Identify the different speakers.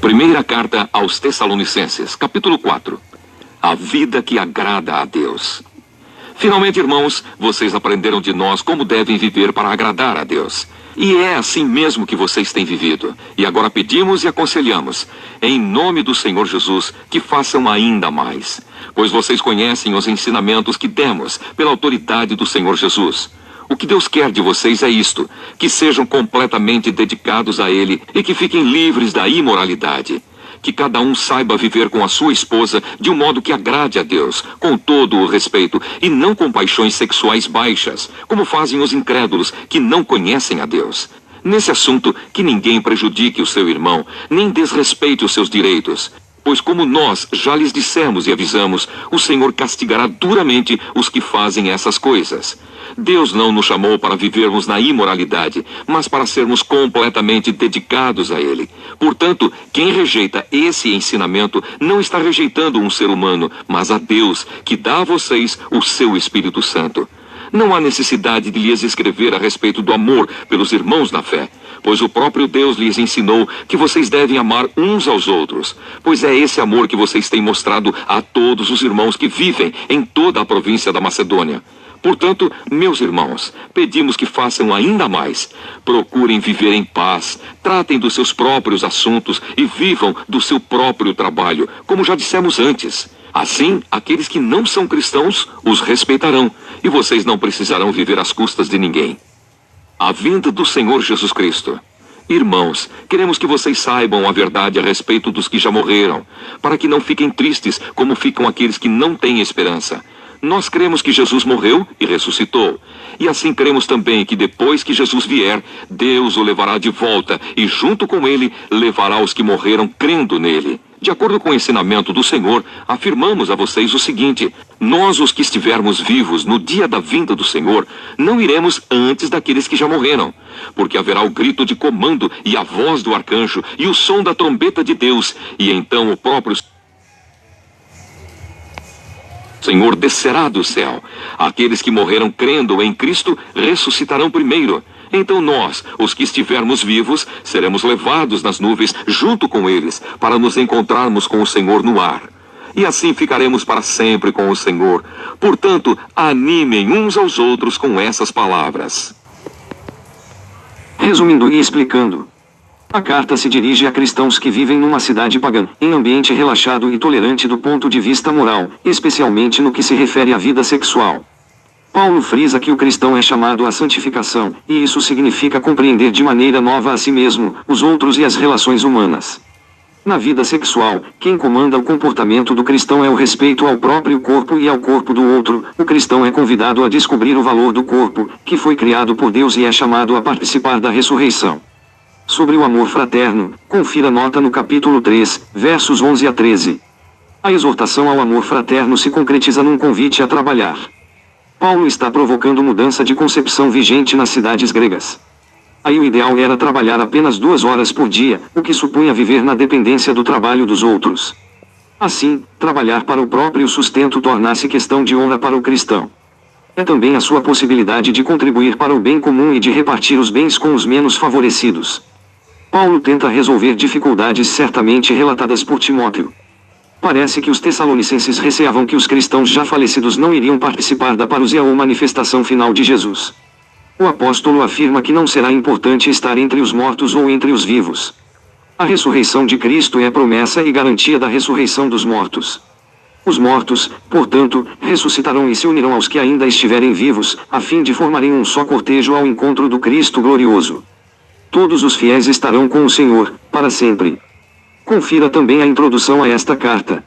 Speaker 1: Primeira carta aos Tessalonicenses, capítulo 4. A vida que agrada a Deus. Finalmente, irmãos, vocês aprenderam de nós como devem viver para agradar a Deus. E é assim mesmo que vocês têm vivido. E agora pedimos e aconselhamos, em nome do Senhor Jesus, que façam ainda mais. Pois vocês conhecem os ensinamentos que demos pela autoridade do Senhor Jesus. O que Deus quer de vocês é isto, que sejam completamente dedicados a Ele e que fiquem livres da imoralidade. Que cada um saiba viver com a sua esposa de um modo que agrade a Deus, com todo o respeito, e não com paixões sexuais baixas, como fazem os incrédulos que não conhecem a Deus. Nesse assunto, que ninguém prejudique o seu irmão, nem desrespeite os seus direitos. Pois como nós já lhes dissemos e avisamos, o Senhor castigará duramente os que fazem essas coisas. Deus não nos chamou para vivermos na imoralidade, mas para sermos completamente dedicados a Ele. Portanto, quem rejeita esse ensinamento não está rejeitando um ser humano, mas a Deus, que dá a vocês o seu Espírito Santo. Não há necessidade de lhes escrever a respeito do amor pelos irmãos na fé, pois o próprio Deus lhes ensinou que vocês devem amar uns aos outros, pois é esse amor que vocês têm mostrado a todos os irmãos que vivem em toda a província da Macedônia. Portanto, meus irmãos, pedimos que façam ainda mais. Procurem viver em paz, tratem dos seus próprios assuntos e vivam do seu próprio trabalho, como já dissemos antes. Assim, aqueles que não são cristãos os respeitarão, e vocês não precisarão viver às custas de ninguém. A vinda do Senhor Jesus Cristo. Irmãos, queremos que vocês saibam a verdade a respeito dos que já morreram, para que não fiquem tristes como ficam aqueles que não têm esperança. Nós cremos que Jesus morreu e ressuscitou. E assim cremos também que depois que Jesus vier, Deus o levará de volta e junto com ele levará os que morreram crendo nele. De acordo com o ensinamento do Senhor, afirmamos a vocês o seguinte: nós, os que estivermos vivos no dia da vinda do Senhor, não iremos antes daqueles que já morreram. Porque haverá o grito de comando e a voz do arcanjo e o som da trombeta de Deus, e então o próprio Senhor descerá do céu. Aqueles que morreram crendo em Cristo ressuscitarão primeiro. Então nós, os que estivermos vivos, seremos levados nas nuvens junto com eles, para nos encontrarmos com o Senhor no ar. E assim ficaremos para sempre com o Senhor. Portanto, animem uns aos outros com essas palavras.
Speaker 2: Resumindo e explicando, a carta se dirige a cristãos que vivem numa cidade pagã, em ambiente relaxado e tolerante do ponto de vista moral, especialmente no que se refere à vida sexual. Paulo frisa que o cristão é chamado à santificação, e isso significa compreender de maneira nova a si mesmo, os outros e as relações humanas. Na vida sexual, quem comanda o comportamento do cristão é o respeito ao próprio corpo e ao corpo do outro. O cristão é convidado a descobrir o valor do corpo, que foi criado por Deus e é chamado a participar da ressurreição. Sobre o amor fraterno, confira nota no capítulo 3, versos 11 a 13. A exortação ao amor fraterno se concretiza num convite a trabalhar. Paulo está provocando mudança de concepção vigente nas cidades gregas. Aí o ideal era trabalhar apenas 2 horas por dia, o que supunha viver na dependência do trabalho dos outros. Assim, trabalhar para o próprio sustento torna-se questão de honra para o cristão. É também a sua possibilidade de contribuir para o bem comum e de repartir os bens com os menos favorecidos. Paulo tenta resolver dificuldades certamente relatadas por Timóteo. Parece que os tessalonicenses receavam que os cristãos já falecidos não iriam participar da parousia ou manifestação final de Jesus. O apóstolo afirma que não será importante estar entre os mortos ou entre os vivos. A ressurreição de Cristo é a promessa e garantia da ressurreição dos mortos. Os mortos, portanto, ressuscitarão e se unirão aos que ainda estiverem vivos, a fim de formarem um só cortejo ao encontro do Cristo glorioso. Todos os fiéis estarão com o Senhor, para sempre. Confira também a introdução a esta carta.